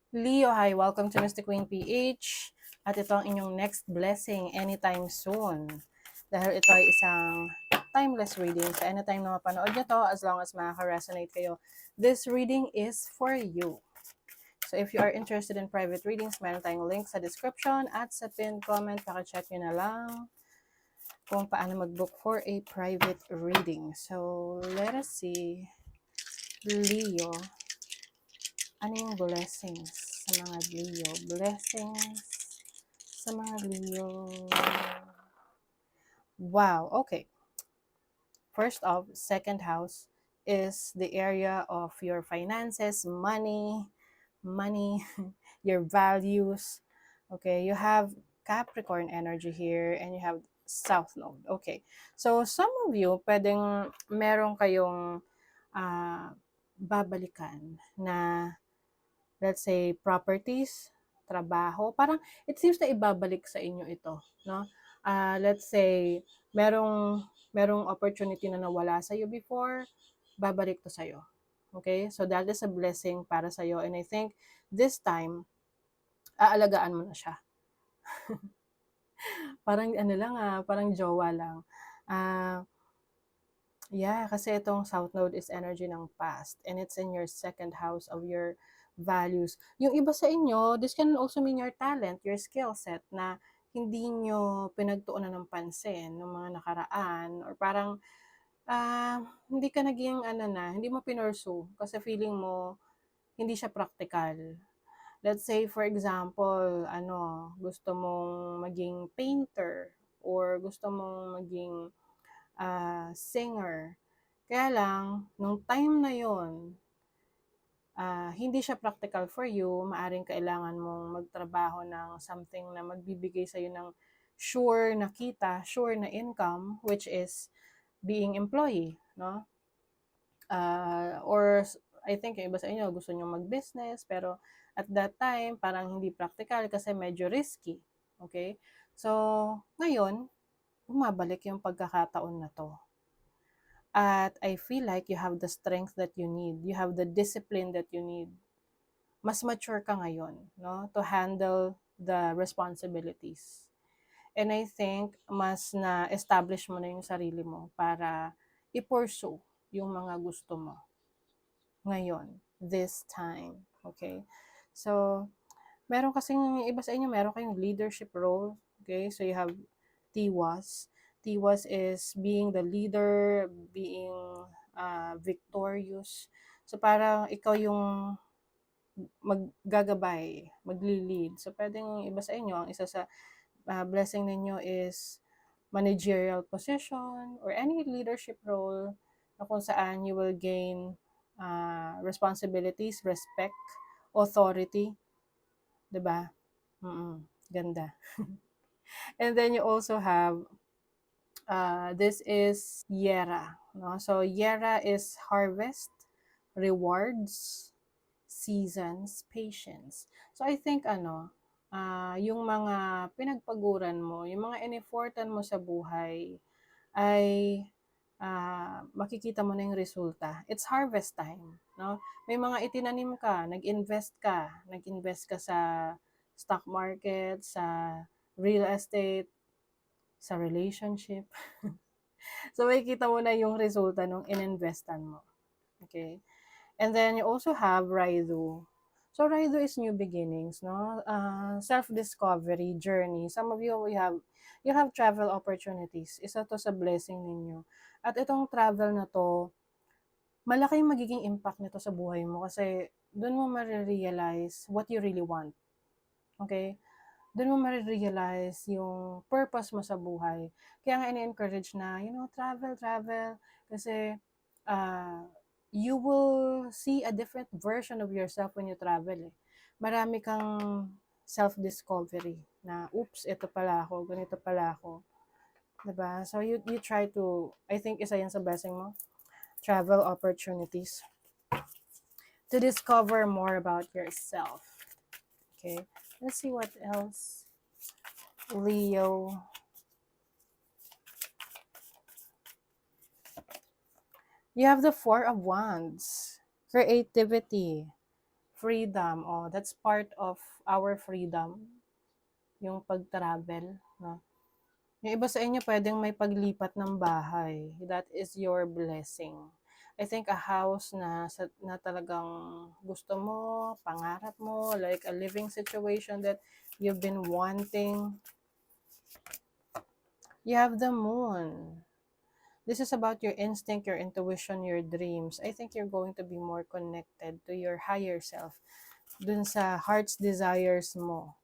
Leo, hi! Welcome to Mystic Queen PH. At ito ang inyong next blessing anytime soon. Dahil ito ay isang timeless reading. So anytime na mapanood nyo to, as long as makaka-resonate kayo, this reading is for you. So if you are interested in private readings, meron tayong link sa description at sa pinned comment. Paka-check nyo na lang kung paano mag-book for a private reading. So let us see. Leo, ano yung blessings sa mga Leo? Blessings sa mga Leo. Wow, okay. First off, second house is the area of your finances, money, your values. Okay, you have Capricorn energy here and you have South Node. Okay, so some of you, pwedeng meron kayong babalikan na, let's say, properties, trabaho, parang it seems na ibabalik sa inyo ito, no? Let's say, merong opportunity na nawala sa iyo before, babalik to sa iyo. Okay? So that is a blessing para sa iyo, and I think this time aalagaan mo na siya. Parang ano lang parang jowa lang. Yeah, kasi itong South Node is energy ng past and it's in your second house of your values. Yung iba sa inyo, this can also mean your talent, your skill set na hindi nyo pinagtuunan ng pansin ng mga nakaraan, or parang hindi ka naging hindi mo pinursu kasi feeling mo hindi siya practical. Let's say, for example, gusto mong maging painter or gusto mong maging singer. Kaya lang, nung time na yon, hindi siya practical for you, maaring kailangan mong magtrabaho ng something na magbibigay sa'yo ng sure na kita, sure na income, which is being employee, no? Or I think yung iba sa inyo gusto nyo mag-business, pero at that time, parang hindi practical kasi medyo risky. Okay? So, ngayon, bumabalik yung pagkakataon na to. At I feel like you have the strength that you need. You have the discipline that you need. Mas mature ka ngayon, no? To handle the responsibilities. And I think mas na-establish mo na yung sarili mo para i-pursue yung mga gusto mo ngayon, this time. Okay? So, meron kasing iba sa inyo, meron kayong leadership role. Okay? So, you have Tiwas. Tiwas is being the leader, being victorious. So, parang ikaw yung maggagabay, magli-lead. So, pwedeng iba sa inyo, ang isa sa blessing ninyo is managerial position or any leadership role na kung saan you will gain responsibilities, respect, authority. Diba? Ganda. And then you also have, this is Yera. No? So, Yera is harvest, rewards, seasons, patience. So, I think, yung mga pinagpaguran mo, yung mga in-effortan mo sa buhay, ay makikita mo na yung resulta. It's harvest time. No? May mga itinanim ka, nag-invest ka sa stock market, sa real estate, sa relationship. So, makikita mo na yung resulta nung ininvestan mo. Okay? And then you also have Raidu. So Raidu is new beginnings, no? Self-discovery journey. Some of you have travel opportunities. Isa to sa blessing ninyo. At itong travel na to, malaki yung magiging impact nito sa buhay mo kasi doon mo ma-realize what you really want. Okay? Doon mo ma-realize yung purpose mo sa buhay. Kaya nga ini-encourage na, travel. Kasi, you will see a different version of yourself when you travel. Marami kang self-discovery na, oops, ito pala ako, ganito pala ako. Diba? So, you try to, I think isa yan sa blessing mo, travel opportunities to discover more about yourself. Okay? Let's see what else. Leo. You have the Four of Wands. Creativity. Freedom, oh, that's part of our freedom, yung pag-travel, no? Yung iba sa inyo pwedeng may paglipat ng bahay. That is your blessing. I think a house na talagang gusto mo, pangarap mo, like a living situation that you've been wanting. You have the moon. This is about your instinct, your intuition, your dreams. I think you're going to be more connected to your higher self, dun sa heart's desires mo.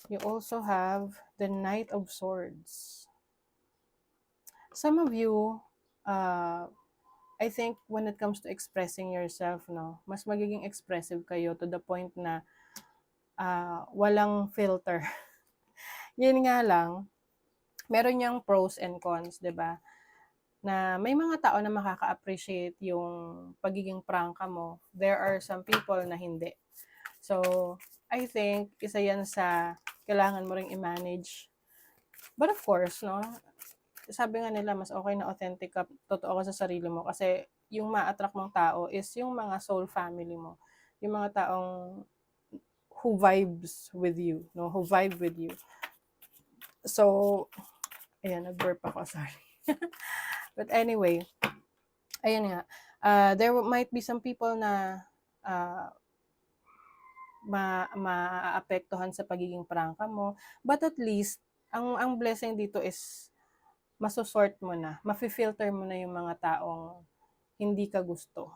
You also have the Knight of Swords. Some of you, I think when it comes to expressing yourself, no, mas magiging expressive kayo to the point na walang filter. Yun nga lang, meron niyang pros and cons, 'di ba? Na may mga tao na makaka-appreciate yung pagiging prangka mo. There are some people na hindi. So, I think isa yan sa kailangan mo ring i-manage. But of course, no, sabi nga nila mas okay na authentic ka, totoo ka sa sarili mo kasi yung ma-attract mong tao is yung mga soul family mo. Yung mga taong who vibes with you, no? Who vibe with you. So, ayan, nag-burp ako, sorry. But anyway, ayun nga, there might be some people na maapektuhan sa pagiging prangka mo, but at least, ang blessing dito is masosort mo na, mafi-filter mo na yung mga taong hindi ka gusto.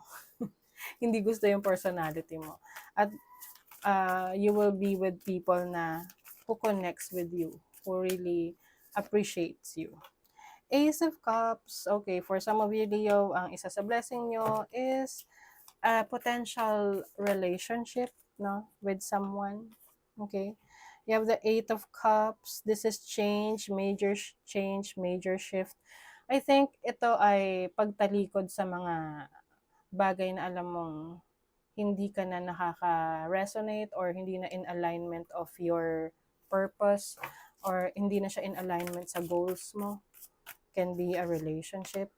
Hindi gusto yung personality mo. At you will be with people na who connects with you, who really appreciates you. Ace of Cups, okay, for some of you, Leo, ang isa sa blessing nyo is a potential relationship, no, with someone, okay? You have the Eight of Cups. This is change, major shift. I think ito ay pagtalikod sa mga bagay na alam mong hindi ka na nakaka-resonate or hindi na in alignment of your purpose or hindi na siya in alignment sa goals mo. Can be a relationship,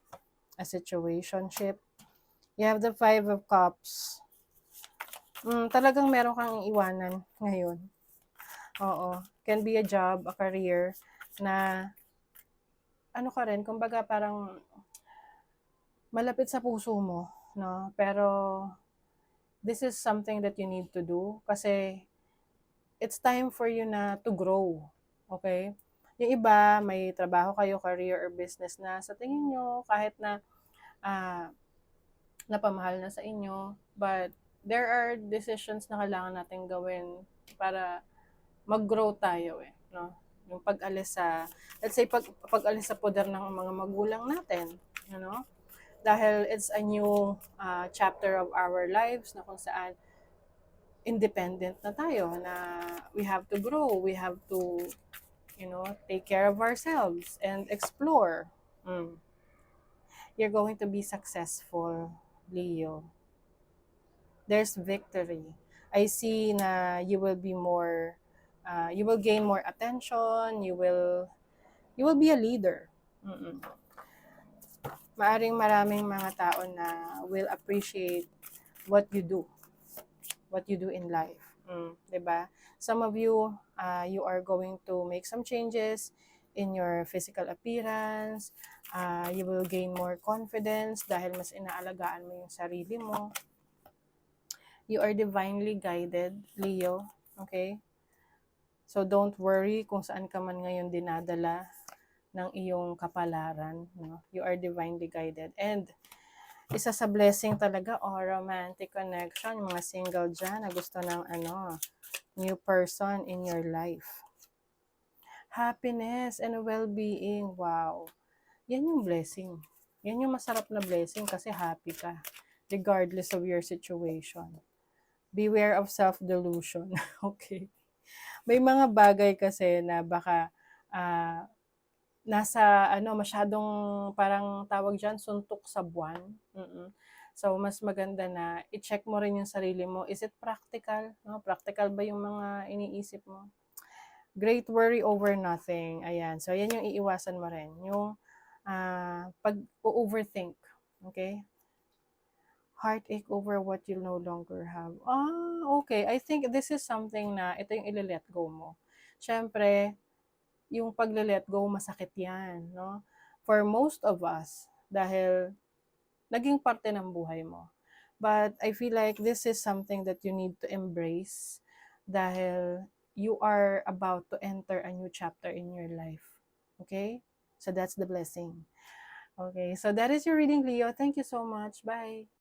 a situationship. You have the Five of Cups. Talagang meron kang iwanan ngayon. Oo. Can be a job, a career, na ano ka rin, kumbaga parang malapit sa puso mo, no? Pero this is something that you need to do kasi it's time for you na to grow. Okay? Yung iba, may trabaho kayo, career or business na sa tingin nyo, kahit na napamahal na sa inyo, but there are decisions na kailangan natin gawin para mag-grow tayo no? Yung pag-alis sa, let's say, pag-alis sa poder ng mga magulang natin, you know? Dahil it's a new chapter of our lives na kung saan independent na tayo, na we have to grow, we have to, take care of ourselves and explore. You're going to be successful, Leo. There's victory. I see na you will be more, you will gain more attention, you will be a leader. Maaring maraming mga tao na will appreciate what you do in life. Diba? Some of you, you are going to make some changes in your physical appearance. You will gain more confidence dahil mas inaalagaan mo yung sarili mo. You are divinely guided, Leo. Okay? So don't worry kung saan ka man ngayon dinadala ng iyong kapalaran. No? You are divinely guided. And isa sa blessing talaga, romantic connection. Yung mga single dyan na gusto ng new person in your life. Happiness and well-being. Wow. Yan yung blessing. Yan yung masarap na blessing kasi happy ka. Regardless of your situation. Beware of self-delusion. Okay. May mga bagay kasi na baka nasa masyadong parang tawag diyan suntok sa buwan. So mas maganda na i-check mo rin yung sarili mo. Is it practical? No? Practical ba yung mga iniisip mo? Great worry over nothing. Ayan. So yan yung iiwasan mo rin. Yung pag-overthink. Okay? Heartache over what you no longer have. Okay. I think this is something na ito yung ile-let go mo. Siyempre, yung pagle-let go masakit 'yan, 'no? For most of us, dahil naging parte ng buhay mo. But I feel like this is something that you need to embrace dahil you are about to enter a new chapter in your life. Okay? So that's the blessing. Okay, so that is your reading, Leo. Thank you so much. Bye.